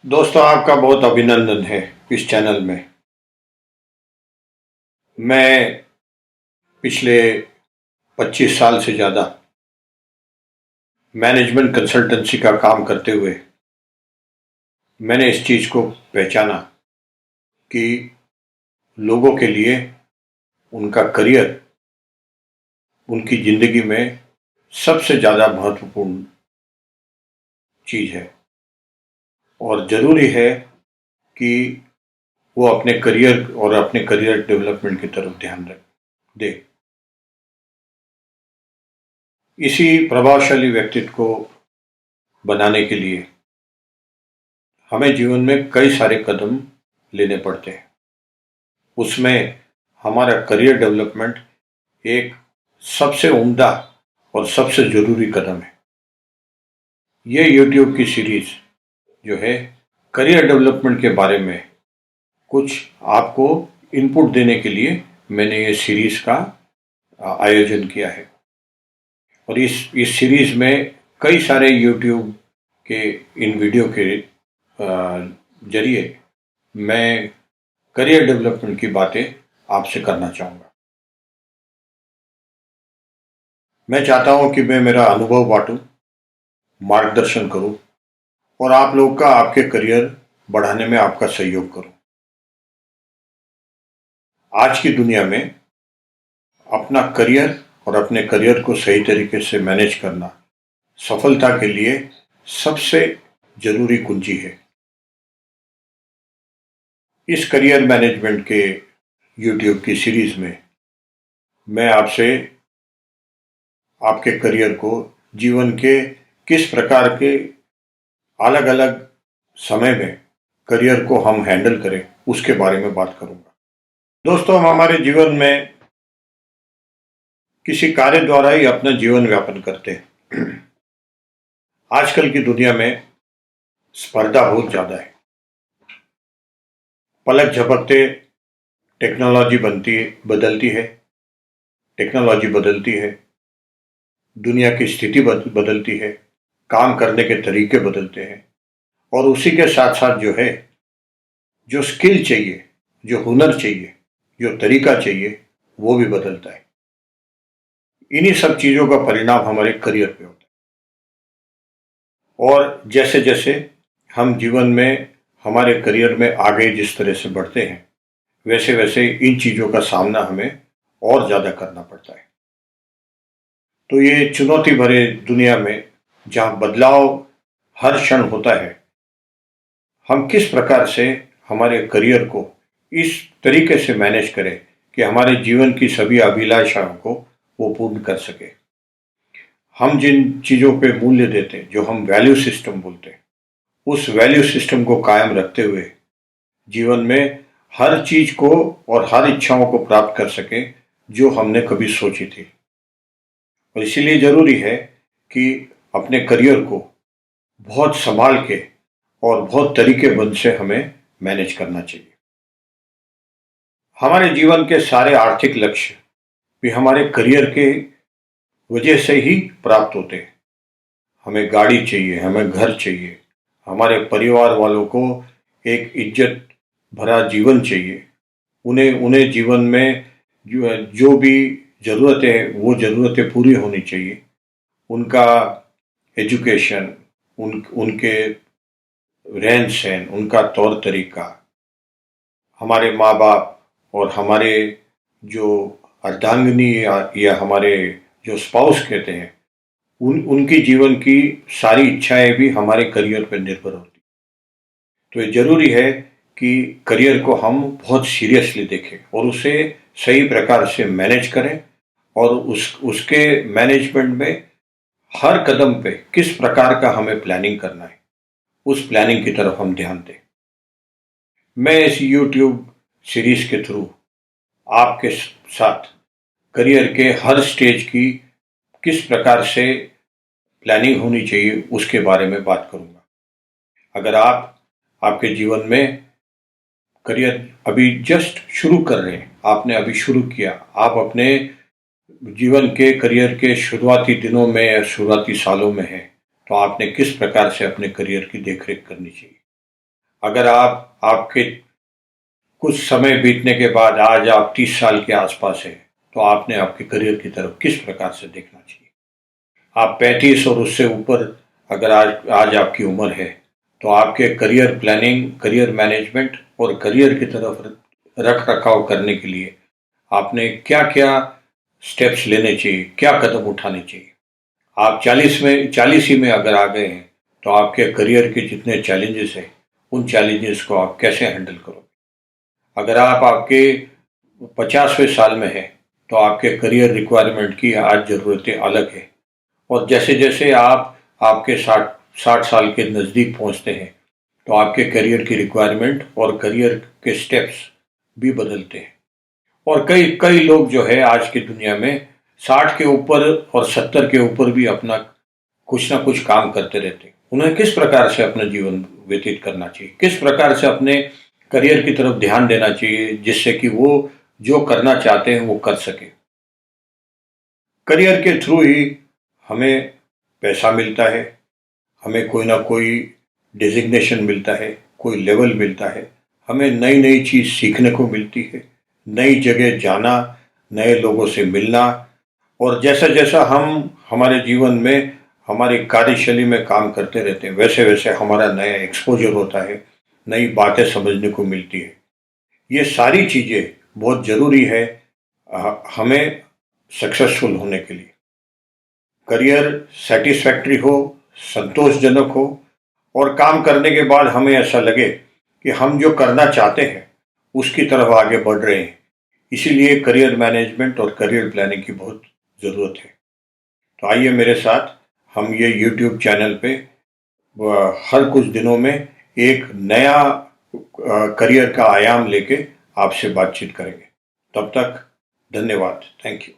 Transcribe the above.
दोस्तों, आपका बहुत अभिनंदन है इस चैनल में। मैं पिछले 25 साल से ज़्यादा मैनेजमेंट कंसल्टेंसी का काम करते हुए मैंने इस चीज़ को पहचाना कि लोगों के लिए उनका करियर उनकी ज़िंदगी में सबसे ज़्यादा महत्वपूर्ण चीज़ है और ज़रूरी है कि वो अपने करियर और अपने करियर डेवलपमेंट की तरफ ध्यान दे। इसी प्रभावशाली व्यक्तित्व को बनाने के लिए हमें जीवन में कई सारे कदम लेने पड़ते हैं। उसमें हमारा करियर डेवलपमेंट एक सबसे उम्दा और सबसे ज़रूरी कदम है। ये यूट्यूब की सीरीज़ जो है करियर डेवलपमेंट के बारे में कुछ आपको इनपुट देने के लिए मैंने ये सीरीज़ का आयोजन किया है और इस सीरीज़ में कई सारे यूट्यूब के इन वीडियो के जरिए मैं करियर डेवलपमेंट की बातें आपसे करना चाहूँगा। मैं चाहता हूँ कि मैं मेरा अनुभव बांटूँ, मार्गदर्शन करूँ और आप लोग का आपके करियर बढ़ाने में आपका सहयोग करूँ। आज की दुनिया में अपना करियर और अपने करियर को सही तरीके से मैनेज करना सफलता के लिए सबसे ज़रूरी कुंजी है। इस करियर मैनेजमेंट के यूट्यूब की सीरीज़ में मैं आपसे आपके करियर को जीवन के किस प्रकार के अलग अलग समय में करियर को हम हैंडल करें उसके बारे में बात करूंगा। दोस्तों, हम हमारे जीवन में किसी कार्य द्वारा ही अपना जीवन व्यापन करते हैं। आजकल की दुनिया में स्पर्धा बहुत ज़्यादा है। पलक झपकते टेक्नोलॉजी बदलती है, टेक्नोलॉजी बदलती है, दुनिया की स्थिति बदलती है, काम करने के तरीके बदलते हैं और उसी के साथ साथ जो है, जो स्किल चाहिए, जो हुनर चाहिए, जो तरीका चाहिए, वो भी बदलता है। इन्हीं सब चीज़ों का परिणाम हमारे करियर पे होता है और जैसे जैसे हम जीवन में हमारे करियर में आगे जिस तरह से बढ़ते हैं, वैसे वैसे इन चीज़ों का सामना हमें और ज़्यादा करना पड़ता है। तो ये चुनौती भरे दुनिया में जहाँ बदलाव हर क्षण होता है, हम किस प्रकार से हमारे करियर को इस तरीके से मैनेज करें कि हमारे जीवन की सभी अभिलाषाओं को वो पूर्ण कर सके। हम जिन चीज़ों पे मूल्य देते हैं, जो हम वैल्यू सिस्टम बोलते हैं, उस वैल्यू सिस्टम को कायम रखते हुए जीवन में हर चीज को और हर इच्छाओं को प्राप्त कर सके जो हमने कभी सोची थी। और इसीलिए जरूरी है कि अपने करियर को बहुत संभाल के और बहुत तरीकेबंद से हमें मैनेज करना चाहिए। हमारे जीवन के सारे आर्थिक लक्ष्य भी हमारे करियर के वजह से ही प्राप्त होते हैं। हमें गाड़ी चाहिए, हमें घर चाहिए, हमारे परिवार वालों को एक इज्जत भरा जीवन चाहिए, उन्हें उन्हें जीवन में जो भी ज़रूरतें हैं वो ज़रूरतें पूरी होनी चाहिए। उनका एजुकेशन, उनके रहन सहन, उनका तौर तरीका, हमारे माँ बाप और हमारे जो अर्धांगिनी या हमारे जो स्पाउस कहते हैं, उनकी जीवन की सारी इच्छाएं भी हमारे करियर पर निर्भर होती। तो ये जरूरी है कि करियर को हम बहुत सीरियसली देखें और उसे सही प्रकार से मैनेज करें और उसके मैनेजमेंट में हर कदम पे किस प्रकार का हमें प्लानिंग करना है, उस प्लानिंग की तरफ हम ध्यान दें। मैं इस यूट्यूब सीरीज के थ्रू आपके साथ करियर के हर स्टेज की किस प्रकार से प्लानिंग होनी चाहिए उसके बारे में बात करूंगा। अगर आप आपके जीवन में करियर अभी जस्ट शुरू कर रहे हैं, आपने अभी शुरू किया, आप अपने जीवन के करियर के शुरुआती दिनों में या शुरुआती सालों में हैं, तो आपने किस प्रकार से अपने करियर की देखरेख करनी चाहिए। अगर आप आपके कुछ समय बीतने के बाद आज आप 30 साल के आसपास हैं, तो आपने आपके करियर की तरफ किस प्रकार से देखना चाहिए। आप 35 और उससे ऊपर अगर आज आज आपकी उम्र है, तो आपके करियर प्लानिंग, करियर मैनेजमेंट और करियर की तरफ रख रखाव करने के लिए आपने क्या क्या स्टेप्स लेने चाहिए, क्या कदम उठाने चाहिए। आप 40 ही में अगर आ गए हैं, तो आपके करियर के जितने चैलेंजेस हैं, उन चैलेंजेस को आप कैसे हैंडल करोगे। अगर आप आपके 50वें साल में हैं, तो आपके करियर रिक्वायरमेंट की आज ज़रूरतें अलग है। और जैसे जैसे आप आपके 60 साल के नज़दीक पहुंचते हैं, तो आपके करियर की रिक्वायरमेंट और करियर के स्टेप्स भी बदलते हैं। और कई कई लोग जो है आज की दुनिया में 60 के ऊपर और 70 के ऊपर भी अपना कुछ ना कुछ काम करते रहते हैं। उन्हें किस प्रकार से अपना जीवन व्यतीत करना चाहिए, किस प्रकार से अपने करियर की तरफ ध्यान देना चाहिए, जिससे कि वो जो करना चाहते हैं वो कर सके। करियर के थ्रू ही हमें पैसा मिलता है, हमें कोई ना कोई डिजिग्नेशन मिलता है, कोई लेवल मिलता है, हमें नई नई चीज़ सीखने को मिलती है, नई जगह जाना, नए लोगों से मिलना। और जैसा जैसा हम हमारे जीवन में हमारी कार्यशैली में काम करते रहते हैं, वैसे वैसे हमारा नया एक्सपोजर होता है, नई बातें समझने को मिलती है। ये सारी चीज़ें बहुत ज़रूरी है हमें सक्सेसफुल होने के लिए। करियर सेटिस्फैक्ट्री हो, संतोषजनक हो और काम करने के बाद हमें ऐसा लगे कि हम जो करना चाहते हैं उसकी तरफ आगे बढ़ रहे हैं। इसीलिए करियर मैनेजमेंट और करियर प्लानिंग की बहुत ज़रूरत है। तो आइए मेरे साथ हम ये यूट्यूब चैनल पे हर कुछ दिनों में एक नया करियर का आयाम लेके आपसे बातचीत करेंगे। तब तक धन्यवाद। Thank you.